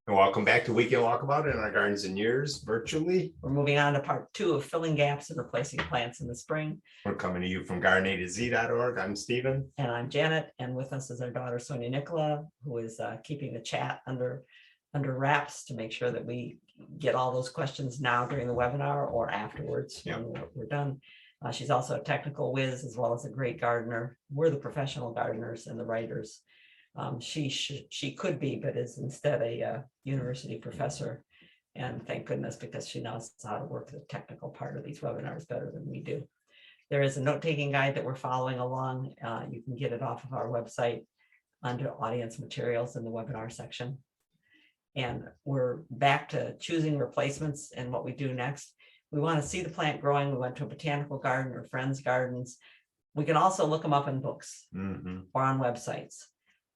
And welcome back to Weekend Walkabout in our gardens and yours virtually. We're moving on to part 2 of filling gaps and replacing plants in the spring. We're coming to you from gardenatozz.org. I'm Stephen. And I'm Janet. And with us is our daughter, Sonia Nicola, who is keeping the chat under wraps to make sure that we get all those questions now during the webinar or afterwards when we're done. She's also a technical whiz as well as a great gardener. We're the professional gardeners and the writers. She could be, but is instead a university professor. And thank goodness, because she knows how to work the technical part of these webinars better than we do. There is a note-taking guide that we're following along. You can get it off of our website under audience materials in the webinar section. And we're back to choosing replacements and what we do next. We want to see the plant growing. We went to a botanical garden or friends' gardens. We can also look them up in books or on websites.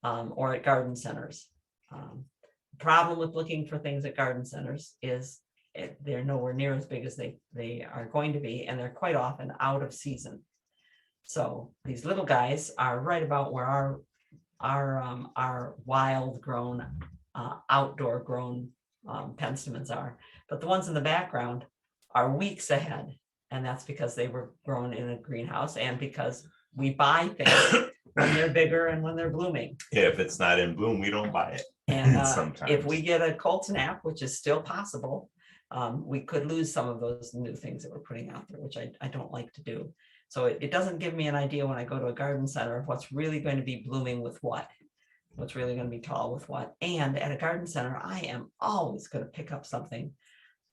Or at garden centers. The problem with looking for things at garden centers is they're nowhere near as big as they are going to be, and they're quite often out of season. So these little guys are right about where our wild grown, outdoor grown penstemons are. But the ones in the background are weeks ahead, and that's because they were grown in a greenhouse and because we buy things when they're bigger and when they're blooming. Yeah, if it's not in bloom, we don't buy it. And sometimes if we get a cold snap, which is still possible, we could lose some of those new things that we're putting out there, which I don't like to do. So it doesn't give me an idea when I go to a garden center of what's really going to be blooming with what's really going to be tall with what. And at a garden center, I am always going to pick up something.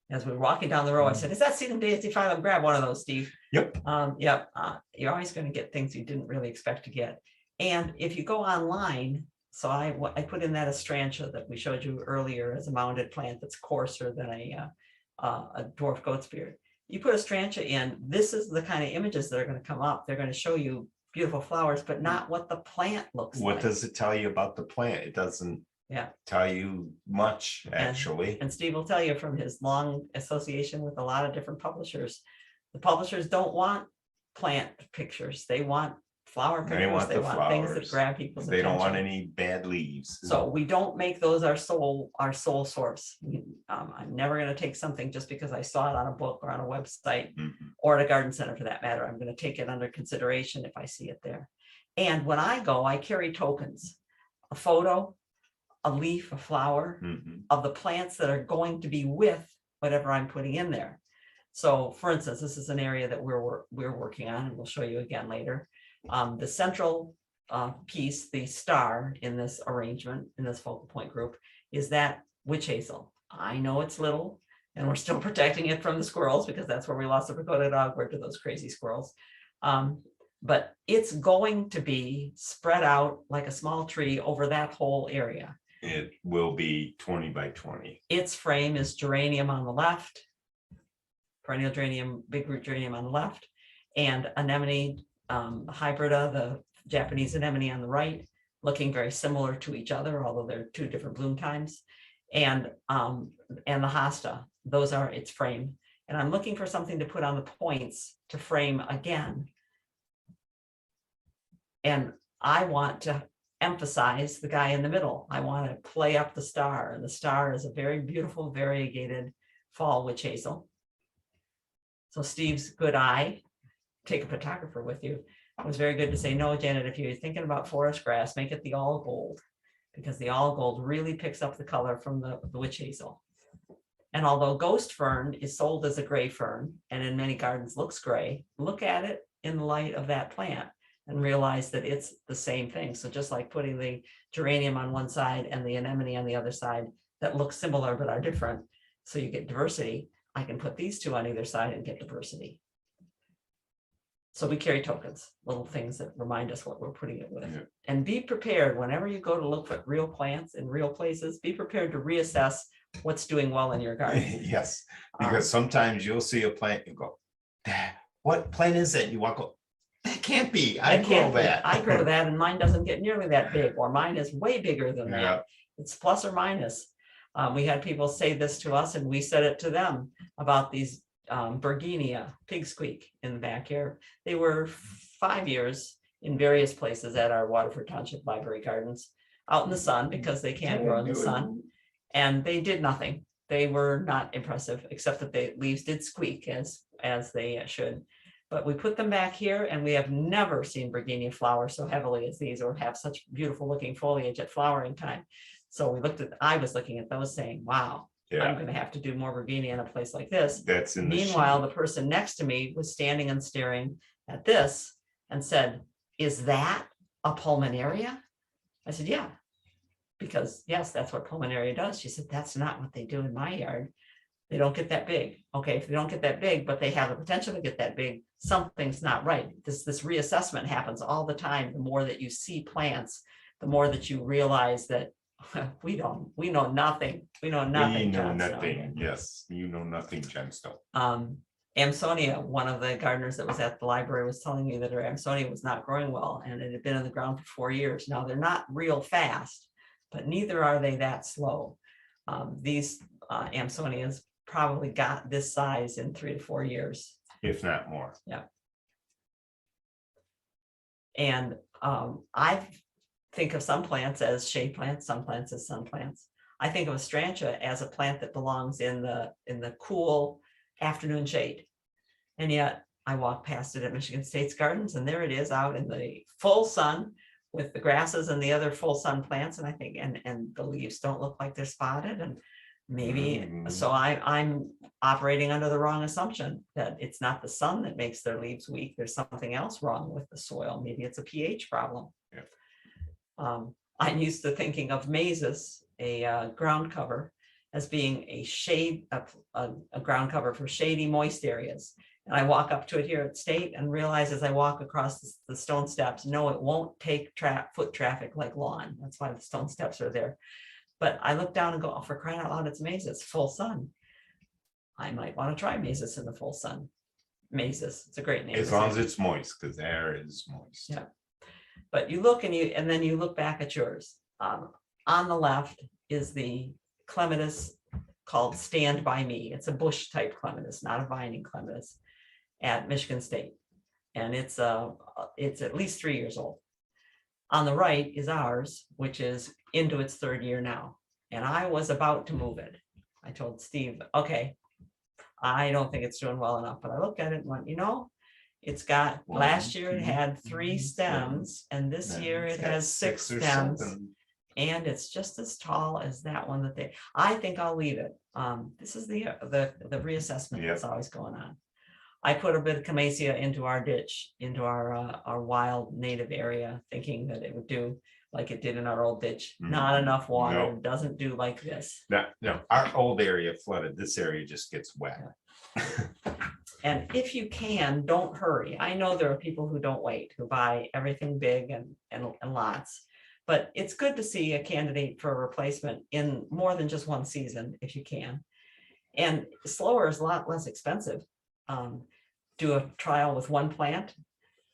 As we were walking down the road, I said, "Is that sedum daisy phylum? Grab one of those, Steve." Yep. You're always going to get things you didn't really expect to get. And if you go online, so I put in that astrantia that we showed you earlier as a mounded plant that's coarser than a dwarf goat's beard. You put astrantia in, this is the kind of images that are going to come up. They're going to show you beautiful flowers, but not what the plant looks like. What does it tell you about the plant? It doesn't tell you much, actually. And Steve will tell you from his long association with a lot of different publishers, the publishers don't want plant pictures. They want flower pictures. They want things that grab people's attention. They don't want any bad leaves. So we don't make those our sole source. I'm never going to take something just because I saw it on a book or on a website or at a garden center for that matter. I'm going to take it under consideration if I see it there. And when I go, I carry tokens, a photo, a leaf, a flower of the plants that are going to be with whatever I'm putting in there. So for instance, this is an area that we're working on, and we'll show you again later. The central piece, the star in this arrangement, in this focal point group, is that witch hazel. I know it's little, and we're still protecting it from the squirrels because that's where we lost the Dakota dog, where to those crazy squirrels. But it's going to be spread out like a small tree over that whole area. It will be 20 by 20. Its frame is geranium on the left, perennial geranium, big root geranium on the left, and anemone hybrida, the Japanese anemone on the right, looking very similar to each other, although they're two different bloom times, and the hosta. Those are its frame. And I'm looking for something to put on the points to frame again. And I want to emphasize the guy in the middle. I want to play up the star, and the star is a very beautiful variegated fall witch hazel. So Steve's good eye, take a photographer with you, was very good to say, "No, Janet, if you're thinking about forest grass, make it the all gold, because the all gold really picks up the color from the witch hazel." And although ghost fern is sold as a gray fern and in many gardens looks gray, look at it in the light of that plant and realize that it's the same thing. So just like putting the geranium on one side and the anemone on the other side that look similar but are different, so you get diversity, I can put these two on either side and get diversity. So we carry tokens, little things that remind us what we're putting it with. And be prepared whenever you go to look for real plants in real places, be prepared to reassess what's doing well in your garden. Yes, because sometimes you'll see a plant and go, "What plant is that?" You walk up, "That can't be. I grow that. I grow that, and mine doesn't get nearly that big, or mine is way bigger than that." It's plus or minus. We had people say this to us, and we said it to them about these Bergenia, pig squeak in the backyard. They were 5 years in various places at our Waterford Township Library Gardens, out in the sun because they can't grow in the sun. And they did nothing. They were not impressive, except that the leaves did squeak as they should. But we put them back here, and we have never seen Virginia flower so heavily as these, or have such beautiful looking foliage at flowering time. So I was looking at those saying, wow, I'm Yeah, going to have to do more Virginia in a place like this. that's in the Meanwhile, shade. the person next to me was standing and staring at this and said, is that a pulmonaria? I said, yeah, because yes, that's what pulmonaria does. She said, that's not what they do in my yard. They don't get that big. Okay, if they don't get that big, but they have the potential to get that big, something's not right. This reassessment happens all the time. The more that you see plants, the more that you realize that we know nothing. We know nothing. We know John Snow. nothing. Yes, you know nothing, Jen Stowe. Amsonia, one of the gardeners that was at the library, was telling me that her Amsonia was not growing well, and it had been in the ground for 4 years. Now they're not real fast, but neither are they that slow. These Amsonias probably got this size in 3 to 4 years. If not more. Yeah. And I think of some plants as shade plants, some plants as sun plants. I think of Astrantia as a plant that belongs in the cool afternoon shade. And yet I walk past it at Michigan State's Gardens, and there it is out in the full sun with the grasses and the other full sun plants. And I think, and the leaves don't look like they're spotted, and maybe, so I'm operating under the wrong assumption that it's not the sun that makes their leaves weak. There's something else wrong with the soil. Maybe it's a pH problem. Yeah. I'm used to thinking of mazes, a ground cover, as being a shade, a ground cover for shady, moist areas. And I walk up to it here at State and realize as I walk across the stone steps, no, it won't take foot traffic like lawn. That's why the stone steps are there. But I look down and go, oh, for crying out loud, it's mazes, full sun. I might want to try mazes in the full sun. Mazes, it's a great name. As long as it's moist, because there is moist. Yeah. But you look and then you look back at yours. On the left is the clematis called Stand By Me. It's a bush type clematis, not a vining clematis, at Michigan State. And it's at least 3 years old. On the right is ours, which is into its 3rd year now. And I was about to move it. I told Steve, okay, I don't think it's doing well enough. But I looked at it and went, it's got, last year it had 3 stems, and this year it has 6 stems. And it's just as tall as that one I think I'll leave it. This is the reassessment that's always going on. I put a bit of Camassia into our ditch, into our wild native area, thinking that it would do like it did in our old ditch. Not enough water, doesn't do like this. No, our old area flooded. This area just gets wet. And if you can, don't hurry. I know there are people who don't wait, who buy everything big and lots. But it's good to see a candidate for a replacement in more than just one season, if you can. And slower is a lot less expensive. Do a trial with one plant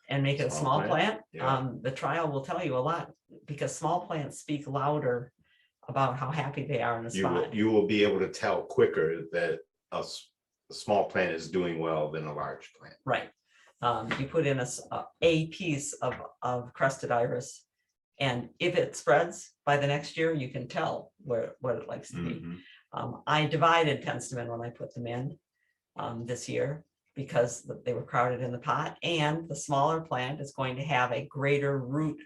and make it a small plant. Yeah. The trial will tell you a lot, because small plants speak louder about how happy they are in a spot. You will be able to tell quicker that a small plant is doing well than a large plant. Right. You put in a piece of crested iris, and if it spreads by the next year, you can tell what it likes to be. I divided penstemon when I put them in this year, because they were crowded in the pot, and the smaller plant is going to have a greater root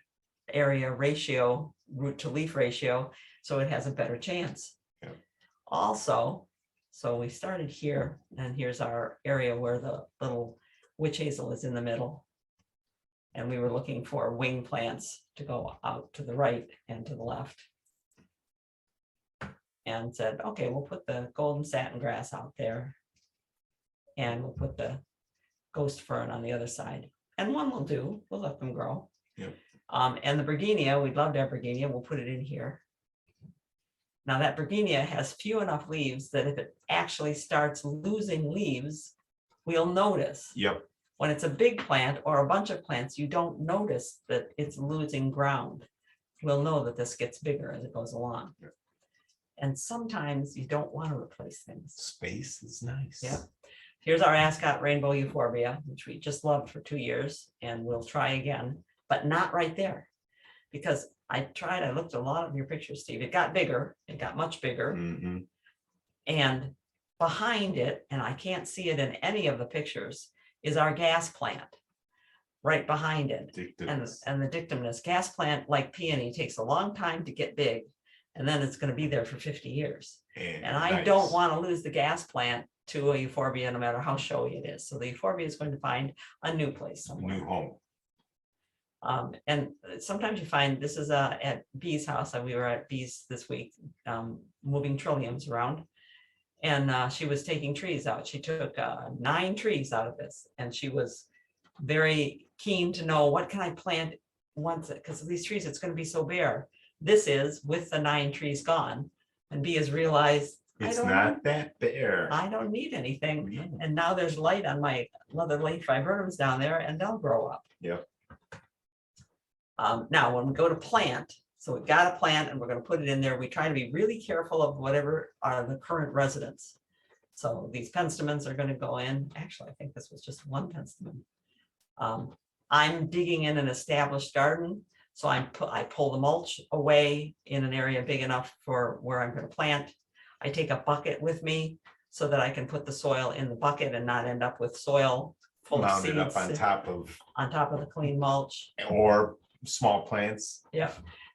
area ratio, root to leaf ratio, so it has a better chance. Yeah. Also, so we started here, and here's our area where the little witch hazel is in the middle. And we were looking for wing plants to go out to the right and to the left. And said, okay, we'll put the golden satin grass out there. And we'll put the ghost fern on the other side. And one will do, we'll let them grow. Yep. And the Bergenia, we'd love to have Bergenia, we'll put it in here. Now that Bergenia has few enough leaves that if it actually starts losing leaves, we'll notice. Yep. When it's a big plant or a bunch of plants, you don't notice that it's losing ground. We'll know that this gets bigger as it goes along. Yep. And sometimes you don't want to replace things. Space is nice. Yeah. Here's our Ascot Rainbow Euphorbia, which we just loved for 2 years, and we'll try again, but not right there. Because I looked at a lot of your pictures, Steve. It got bigger. It got much bigger. Mhm. And behind it, and I can't see it in any of the pictures, is our gas plant. Right behind it. Ridiculous. And the dictamnus gas plant, like peony, takes a long time to get big. And then it's going to be there for 50 years. And I don't nice. want to lose the gas plant to a euphorbia, no matter how showy it is. So the euphorbia is going to find a new place somewhere. New home. And sometimes you find this is at Bee's house, and we were at Bee's this week, moving trilliums around. And she was taking trees out. She took 9 trees out of this, and she was very keen to know, what can I plant once, because these trees, it's going to be so bare. This is with the 9 trees gone, and Bee has realized It's not that bare. I don't need anything. No. And now there's light on my other late viburnums down there, and they'll grow up. Yep. Now, when we go to plant, so we've got a plant and we're going to put it in there, we try to be really careful of whatever are the current residents. So these penstemons are going to go in. Actually, I think this was just one penstemon. I'm digging in an established garden, so I pull the mulch away in an area big enough for where I'm going to plant. I take a bucket with me so that I can put the soil in the bucket and not end up with soil full of Mounted up seeds on top of the clean mulch. or small plants. Yeah.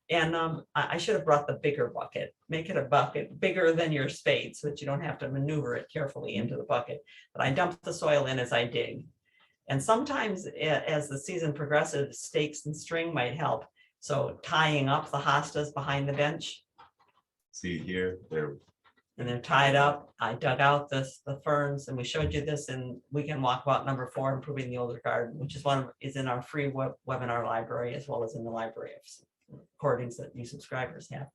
And I should have brought the bigger bucket. Make it a bucket bigger than your spade so that you don't have to maneuver it carefully into the bucket. But I dump the soil in as I dig. And sometimes as the season progresses, stakes and string might help. So tying up the hostas behind the bench, See here, they're and they're tied up. I dug out the ferns, and we showed you this in Weekend Walk About number 4, Improving the Older Garden, which is in our free webinar library, as well as in the library of recordings that you subscribers have.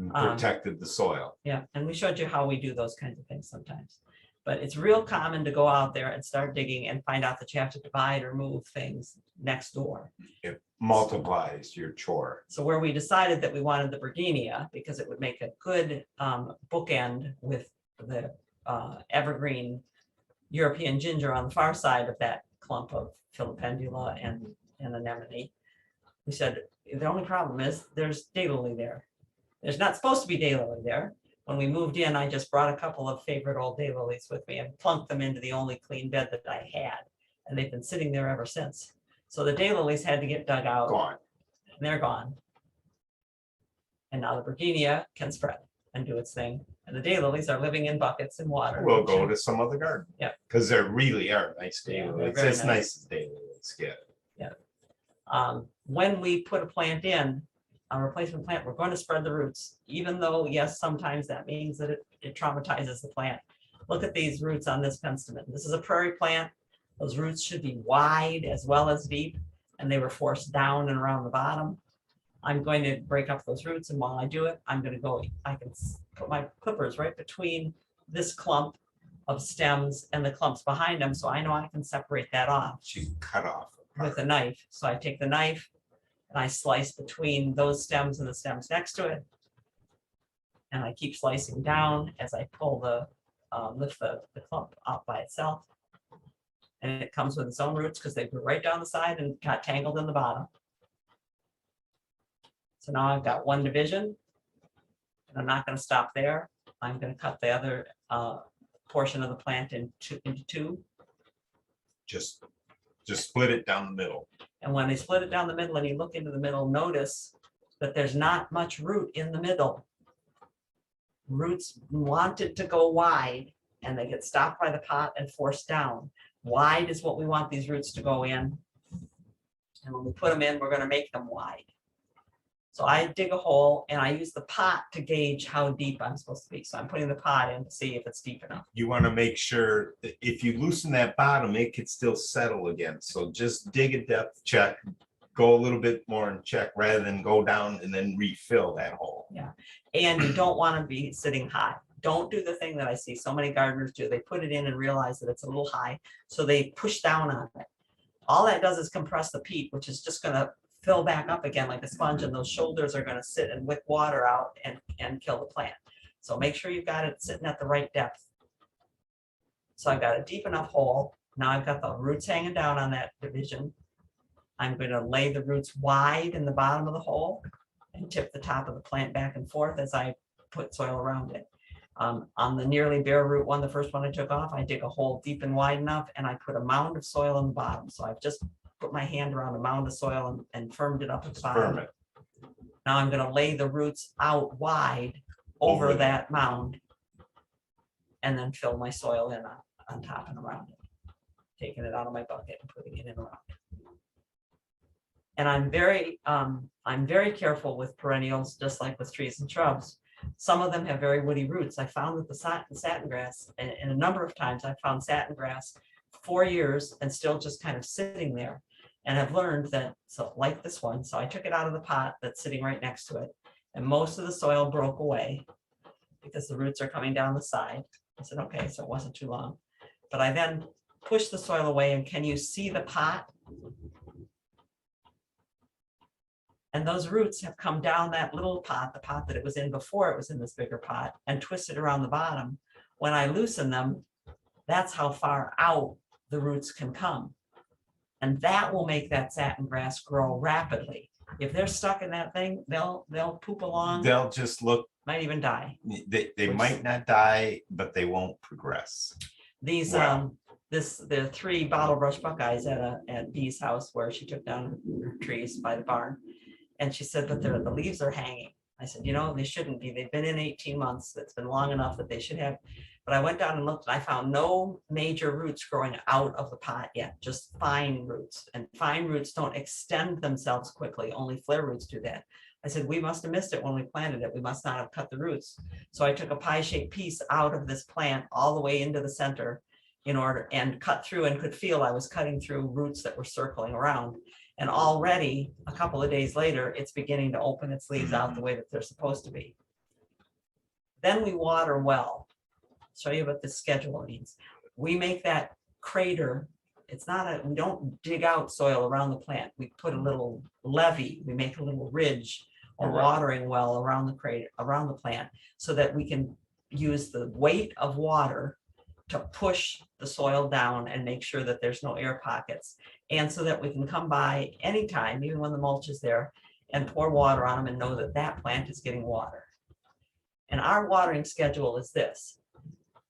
protected the soil. Yeah, and we showed you how we do those kinds of things sometimes. But it's real common to go out there and start digging and find out that you have to divide or move things next door. It multiplies your chore. So where we decided that we wanted the Virginia, because it would make a good bookend with the evergreen European ginger on the far side of that clump of Philopendula and anemone. We said, the only problem is there's daylily there. There's not supposed to be daylily there. When we moved in, I just brought a couple of favorite old daylilies with me and plunked them into the only clean bed that I had. And they've been sitting there ever since. So the daylilies had to get dug out. Gone. And they're gone. And now the Virginia can spread and do its thing. And the daylilies are living in buckets and water. We'll go to some other garden. Yeah. Because they really are nice Yeah, daylilies. they're very It's nice as daylilies get. When we put a plant in, a replacement plant, we're going to spread the roots, even though, yes, sometimes that means that it traumatizes the plant. Look at these roots on this penstemon. This is a prairie plant. Those roots should be wide as well as deep, and they were forced down and around the bottom. I'm going to break up those roots, and while I do it, I'm going to go, I can put my clippers right between this clump of stems and the clumps behind them, so I know I can separate that off She cut off. with a knife. So I take the knife and I slice between those stems and the stems next to it. And I keep slicing down as I pull lift the clump out by itself. And it comes with its own roots because they grew right down the side and got tangled in the bottom. So now I've got one division, and I'm not going to stop there. I'm going to cut the other portion of the plant into 2. Just split it down the middle. And when I split it down the middle and you look into the middle, notice that there's not much root in the middle. Roots wanted to go wide and they get stopped by the pot and forced down. Wide is what we want these roots to go in. And when we put them in, we're going to make them wide. So I dig a hole and I use the pot to gauge how deep I'm supposed to be. So I'm putting the pot in to see if it's deep enough. You want to make sure that if you loosen that bottom, it could still settle again. So just dig a depth check, go a little bit more and check rather than go down and then refill that hole. Yeah. And you don't want to be sitting high. Don't do the thing that I see so many gardeners do. They put it in and realize that it's a little high. So they push down on it. All that does is compress the peat, which is just going to fill back up again like a sponge, and those shoulders are going to sit and wick water out and kill the plant. So make sure you've got it sitting at the right depth. So I've got a deep enough hole. Now I've got the roots hanging down on that division. I'm going to lay the roots wide in the bottom of the hole and tip the top of the plant back and forth as I put soil around it. On the nearly bare root one, the first one I took off, I dig a hole deep and wide enough and I put a mound of soil in the bottom. So I've just put my hand around a mound of soil and firmed it up at the bottom. Firm it. Now I'm going to lay the roots out wide over Over that mound and then fill my soil in on top and around it, taking it out of my bucket and putting it in around. And I'm very careful with perennials, just like with trees and shrubs. Some of them have very woody roots. I found that the satin grass, and a number of times I found satin grass 4 years and still just kind of sitting there. And I've learned that, so like this one, so I took it out of the pot that's sitting right next to it, and most of the soil broke away because the roots are coming down the side. I said, okay, so it wasn't too long. But I then pushed the soil away, and can you see the pot? And those roots have come down that little pot, the pot that it was in before it was in this bigger pot, and twisted around the bottom. When I loosen them, that's how far out the roots can come. And that will make that satin grass grow rapidly. If they're stuck in that thing, they'll poop along. They'll just look, Might even die. they might not die, but they won't progress. These Wow. the 3 bottle brush buckeyes at Bee's house where she took down her trees by the barn. And she said, but the leaves are hanging. I said, you know, they shouldn't be. They've been in 18 months. It's been long enough that they should have. But I went down and looked, and I found no major roots growing out of the pot yet, just fine roots. And fine roots don't extend themselves quickly. Only flare roots do that. I said, we must have missed it when we planted it. We must not have cut the roots. So I took a pie-shaped piece out of this plant all the way into the center and cut through, and could feel I was cutting through roots that were circling around. And already a couple of days later, it's beginning to open its leaves out the way that they're supposed to be. Then we water well. Show you what the schedule means. We make that crater. It's not we don't dig out soil around the plant. We put a little levee. We make a little ridge or watering well around the crater, around the plant, so that we can use the weight of water to push the soil down and make sure that there's no air pockets. And so that we can come by anytime, even when the mulch is there, and pour water on them and know that that plant is getting water. And our watering schedule is this.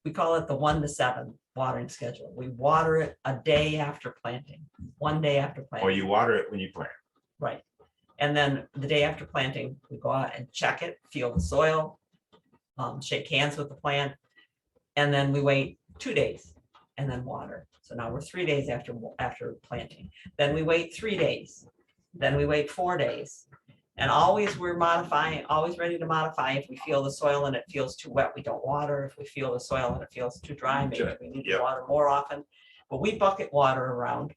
We call it the 1 to 7 watering schedule. We water it a day after planting, 1 day after planting. Or you water it when you plant. Right. And then the day after planting, we go out and check it, feel the soil, shake hands with the plant, and then we wait 2 days and then water. So now we're 3 days after planting. Then we wait 3 days. Then we wait 4 days. And always we're modifying, always ready to modify. If we feel the soil and it feels too wet, we don't water. If we feel the soil and it feels too dry, maybe we need to water more often. But we bucket water around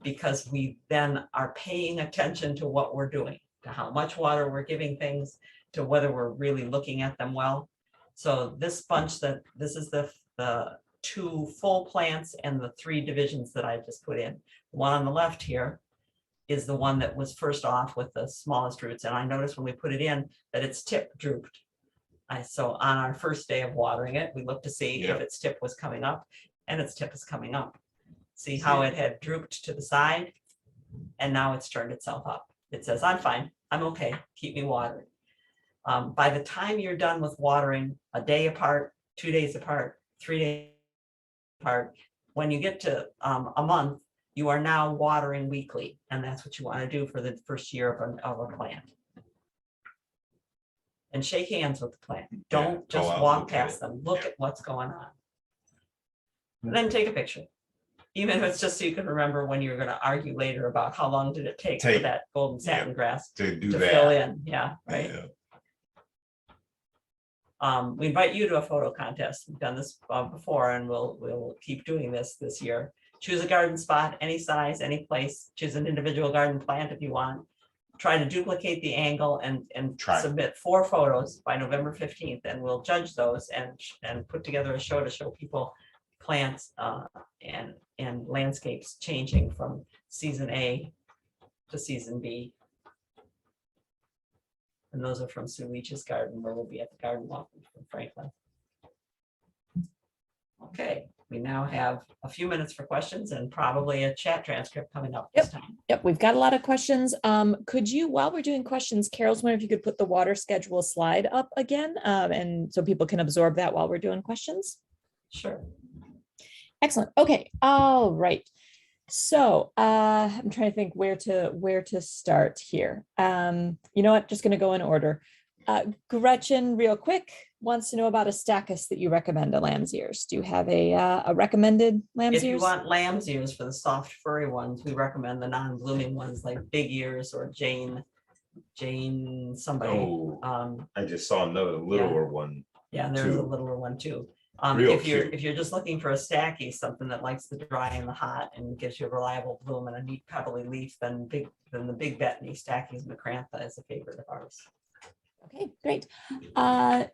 because we then are paying attention to what we're doing, to how much water we're giving things, to whether we're really looking at them well. So this bunch this is the 2 full plants and the 3 divisions that I just put in. The one on the left here is the one that was first off with the smallest roots. And I noticed when we put it in that its tip drooped. So on our first day of watering it, we looked to see if its tip was coming up, and its tip is coming up. See how it had drooped to the side, and now it's turned itself up. It says, I'm fine, I'm okay, keep me watering. By the time you're done with watering a day apart, 2 days apart, 3 days apart, when you get to a month, you are now watering weekly, and that's what you want to do for the first year of a plant. And shake hands with the plant. Don't just walk past them. Look at what's going on. And then take a picture. Even if it's just so you can remember when you're going to argue later about how long did it take for that golden satin grass to fill in. Yeah, right. We invite you to a photo contest. We've done this before, and we'll keep doing this year. Choose a garden spot, any size, any place. Choose an individual garden plant if you want. Try to duplicate the angle and submit 4 photos by November 15th, and we'll judge those and put together a show to show people plants and landscapes changing from season A to season B. And those are from Sue Leach's garden, where we'll be at the garden walk from Franklin. Okay, we now have a few minutes for questions and probably a chat transcript coming up this time. Yep, we've got a lot of questions. Could you, while we're doing questions, Carol's wondering if you could put the water schedule slide up again, and so people can absorb that while we're doing questions. Sure. Excellent. Okay. All right. So I'm trying to think where to start here. You know what? Just going to go in order. Gretchen, real quick, wants to know about a stachys that you recommend, a lamb's ears. Do you have a recommended lamb's If you ears? want lamb's ears for the soft furry ones, we recommend the non-blooming ones like Big Ears or Jane somebody. Oh, I just saw another littler one. Yeah, and there's a too. littler one too. Real If cute. you're just looking for a stacky, something that likes the dry and the hot and gives you a reliable bloom and a neat pebbly leaf, then the big Bethany Stachy's Macrantha is a favorite of ours. Okay, great.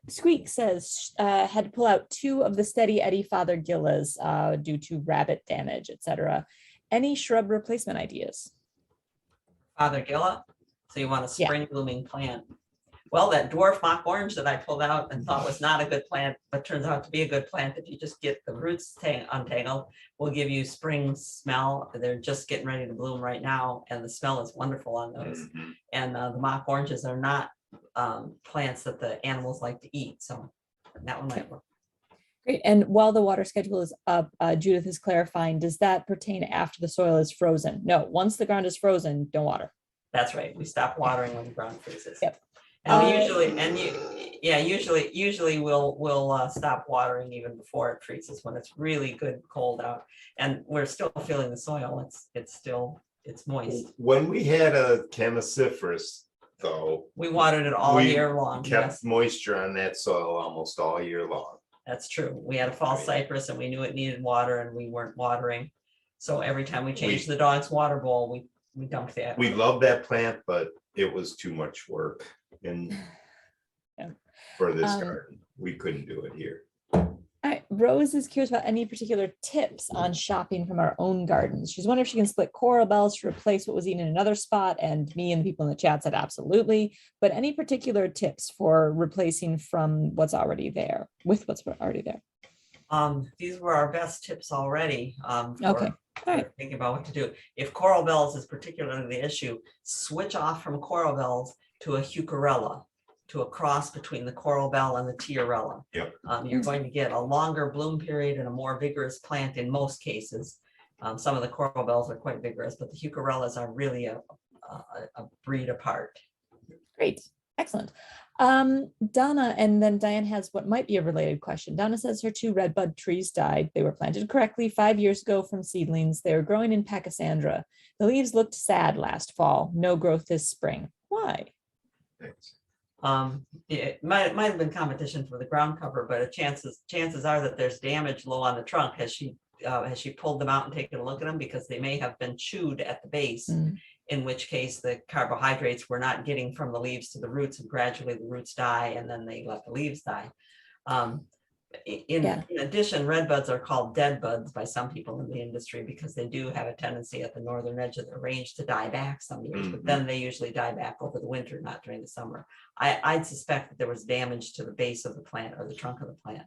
Squeak says had to pull out 2 of the Steady Eddie Fothergillas due to rabbit damage, etc. Any shrub replacement ideas? Fothergilla, so you want a Yeah. spring blooming plant. Well, that dwarf mock orange that I pulled out and thought was not a good plant, but turns out to be a good plant if you just get the roots untangled, will give you spring smell. They're just getting ready to bloom right now, and the smell is wonderful on those. Mhm. And the mock oranges are not plants that the animals like to eat, so that one might work. Great. And while the water schedule is up, Judith is clarifying, does that pertain after the soil is frozen? No, once the ground is frozen, don't water. That's right. We stop watering when the ground freezes. Yep. And usually we'll stop watering even before it freezes when it's really good cold out, and we're still feeling the soil. It's moist. When we had a Camasiferous, though, We watered it all we year long. kept Yes, moisture on that soil almost all year long. that's true. We had a fall Right. cypress and we knew it needed water and we weren't watering. So every time we changed the dog's water bowl, we dumped that. We love that plant, but it was too much work and Yeah. for this Um, garden, we couldn't do it here. All right, Rose is curious about any particular tips on shopping from our own gardens. She's wondering if she can split coral bells to replace what was eaten in another spot. And me and the people in the chat said absolutely. But any particular tips for replacing from what's already there with what's already there? These were our best tips already. Okay. All right. Thinking about what to do. If coral bells is particularly the issue, switch off from coral bells to a heucherella, to a cross between the coral bell and the tiarella. Yep. You're going to get a longer bloom period and a more vigorous plant in most cases. Some of the coral bells are quite vigorous, but the heucherellas are really a breed apart. Great. Excellent. Donna, and then Diane has what might be a related question. Donna says her 2 redbud trees died. They were planted correctly 5 years ago from seedlings. They were growing in Pachysandra. The leaves looked sad last fall. No growth this spring. Why? Thanks. It might have been competition for the ground cover, but chances are that there's damage low on the trunk. Has she pulled them out and taken a look at them, because they may have been chewed at the base, in which case the carbohydrates we're not getting from the leaves to the roots, and gradually the roots die and then they let the leaves die. In addition, redbuds are called dead buds by some people in the industry because they do have a tendency at the northern edge of their range to die back some years, but then they usually die back over the winter, not during the summer. I'd suspect that there was damage to the base of the plant or the trunk of the plant.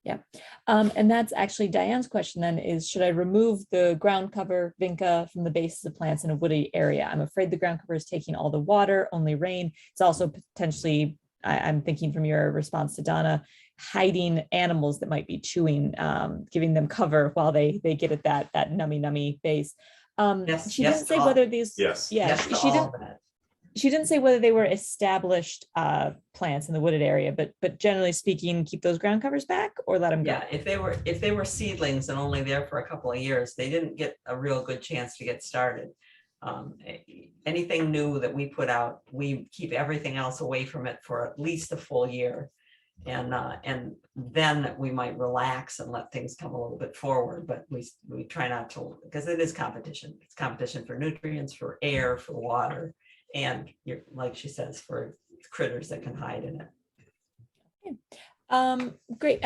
Yeah. And that's actually Diane's question then is, should I remove the ground cover vinca from the bases of plants in a woody area? I'm afraid the ground cover is taking all the water, only rain. It's also potentially, I'm thinking from your response to Donna, hiding animals that might be chewing, giving them cover while they get at that nummy base. She didn't say whether these, she didn't say whether they were established plants in the wooded area, but generally speaking, keep those ground covers back or let them go. Yeah, if they were seedlings and only there for a couple of years, they didn't get a real good chance to get started. Anything new that we put out, we keep everything else away from it for at least a full year. And then we might relax and let things come a little bit forward, but we try not to, because it is competition. It's competition for nutrients, for air, for water, and like she says, for critters that can hide in it. Okay. Great.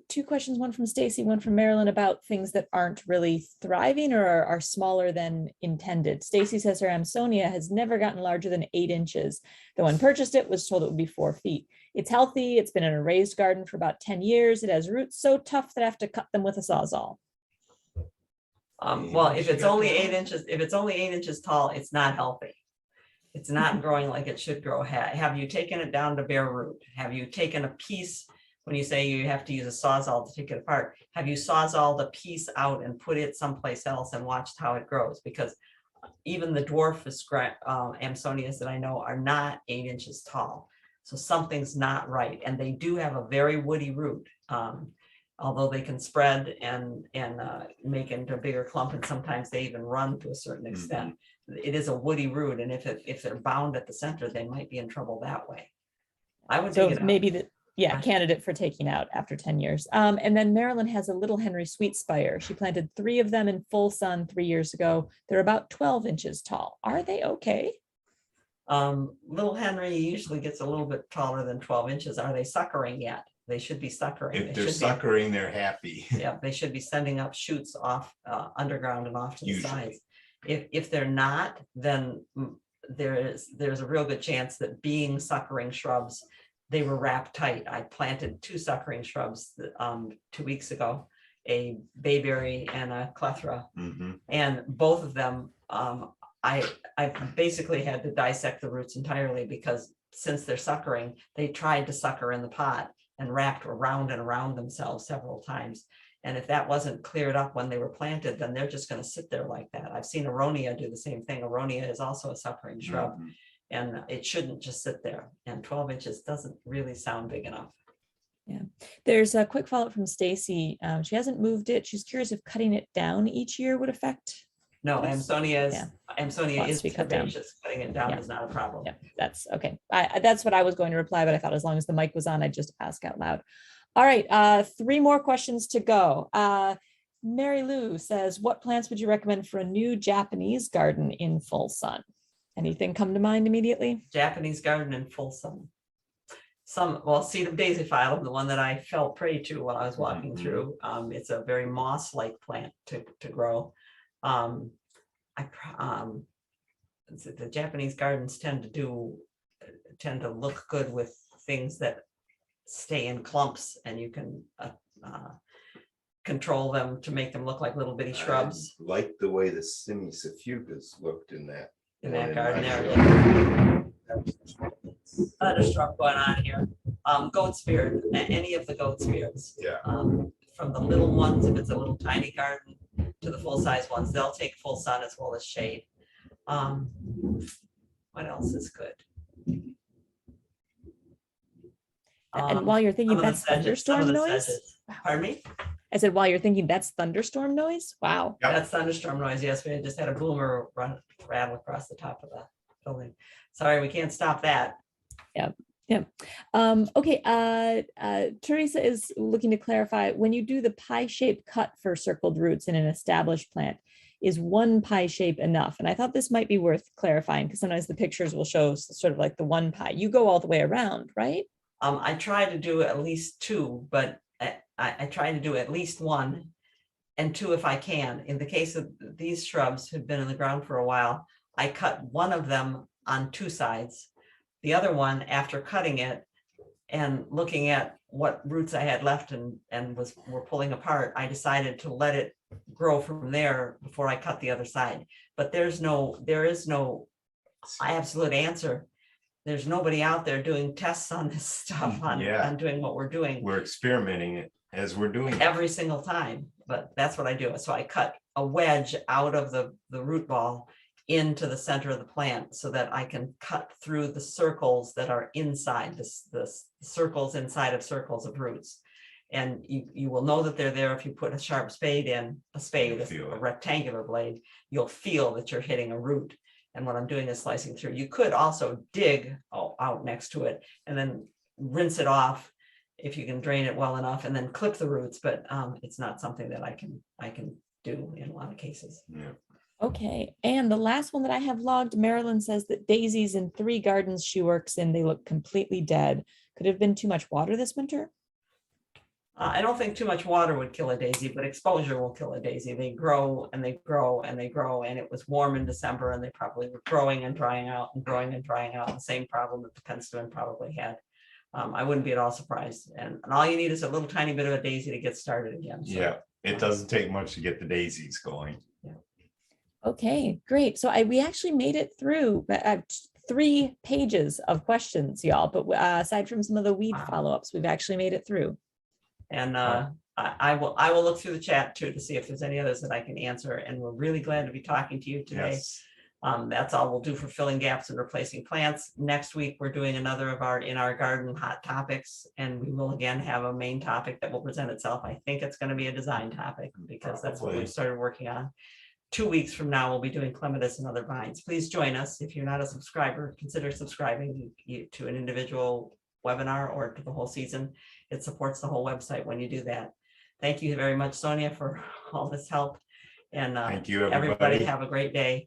2 questions, one from Stacy, one from Marilyn, about things that aren't really thriving or are smaller than intended. Stacy says her Amsonia has never gotten larger than 8 inches. The one purchased it was told it would be 4 feet. It's healthy. It's been in a raised garden for about 10 years. It has roots so tough that I have to cut them with a Sawzall. Well, Yeah, if she it's got only that 8 wrong. inches, if it's only 8 inches tall, it's not healthy. It's not growing like it should grow. Have you taken it down to bare root? Have you taken a piece, when you say you have to use a Sawzall to take it apart, have you Sawzalled a piece out and put it someplace else and watched how it grows? Because even the dwarfest Amsonias that I know are not 8 inches tall. So something's not right. And they do have a very woody root. Although they can spread and make into a bigger clump, and sometimes they even run to a certain extent. It is a woody root, and if they're bound at the center, they might be in trouble that way. I would So dig it out. maybe the, yeah, Right. candidate for taking out after 10 years. And then Marilyn has a little Henry Sweet Spire. She planted 3 of them in full sun 3 years ago. They're about 12 inches tall. Are they okay? Little Henry usually gets a little bit taller than 12 inches. Are they suckering yet? They should be suckering. If They they're should be- suckering, they're happy. Yeah, they should be sending up shoots off underground and off to the Usually. sides. If they're not, then there's a real good chance that being suckering shrubs, they were wrapped tight. I planted 2 suckering shrubs 2 weeks ago, a bayberry and a clethra, Mhm. and both of them I basically had to dissect the roots entirely, because since they're suckering, they tried to sucker in the pot and wrapped around and around themselves several times. And if that wasn't cleared up when they were planted, then they're just going to sit there like that. I've seen Aronia do the same thing. Aronia is also a suckering shrub, Mhm. and it shouldn't just sit there. And 12 inches doesn't really sound big enough. Yeah. There's a quick follow-up from Stacy. She hasn't moved it. She's curious if cutting it down each year would affect. No, Yes. Amsonia is Yeah. Amsonia Wants is to be cut down. herbaceous. Cutting it down Yeah. is not a problem. Yeah, that's okay. That's what I was going to reply, but I thought as long as the mic was on, I'd just ask out loud. All right, 3 more questions to go. Mary Lou says, what plants would you recommend for a new Japanese garden in full sun? Anything come to mind immediately? Japanese garden in full sun. Well, seed of daisy phyllum, the one that I fell prey to while I was walking Mhm. through. It's a very moss-like plant to grow. The Japanese gardens tend to look good with things that stay in clumps, and you can control them to make them look like little bitty shrubs I like the way the Simisophucas looked in that. in one that in garden my area. field. Thunderstruck going on here. Goat spirit, any of the goat spirits. Yeah. From the little ones, if it's a little tiny garden, to the full-size ones, they'll take full sun as well as shade. What else is good? And while you're thinking, some of the that's sedges, some of thunderstorm the noise. sedges. Pardon me? I said, while you're thinking, that's thunderstorm noise. Wow. Yep. That's thunderstorm noise. Yes, we just had a boomer rattle across the top of the building. Sorry, we can't stop that. Okay. Teresa is looking to clarify, when you do the pie-shaped cut for circled roots in an established plant, is 1 pie shape enough? And I thought this might be worth clarifying, because sometimes the pictures will show sort of like the 1 pie. You go all the way around, right? I try to do at least 2, but I try to do at least 1 and 2 if I can. In the case of these shrubs who've been in the ground for a while, I cut one of them on 2 sides. The other one, after cutting it and looking at what roots I had left and were pulling apart, I decided to let it grow from there before I cut the other side. But there is no absolute answer. There's nobody out there doing tests on this stuff on doing what we're doing. We're experimenting it as we're doing it. Every single time, but that's what I do. So I cut a wedge out of the root ball into the center of the plant so that I can cut through the circles that are inside the circles inside of circles of roots. And you will know that they're there if you put a sharp spade in, a rectangular blade, you'll feel that you're hitting a root. And what I'm doing is slicing through. You could also dig out next to it and then rinse it off if you can drain it well enough, and then clip the roots. But it's not something that I can do in a lot of cases. Yeah. Okay. And the last one that I have logged, Marilyn says that daisies in 3 gardens she works in, they look completely dead. Could have been too much water this winter? I don't think too much water would kill a daisy, but exposure will kill a daisy. They grow and they grow and they grow, and it was warm in December and they probably were growing and drying out and growing and drying out. The same problem that the penstemon probably had. I wouldn't be at all surprised. And all you need is a little tiny bit of a daisy to get started again. So. Yeah, It doesn't take much to get the daisies going. Okay, great. So we actually made it through 3 pages of questions, y'all, but aside from some of the weed Wow. follow-ups, we've actually made it through. And I will look through the chat too to see if there's any others that I can answer. And we're really glad to be talking to you today. Yes. That's all we'll do for filling gaps and replacing plants. Next week, we're doing another of our in our garden hot topics, and we will again have a main topic that will present itself. I think it's going to be a design topic because that's what we Probably. started working on. 2 weeks from now, we'll be doing clematis and other vines. Please join us. If you're not a subscriber, consider subscribing to an individual webinar or to the whole season. It supports the whole website when you do that. Thank you very much, Sonia, for all this help. And Thank you, everybody everybody. have a great day.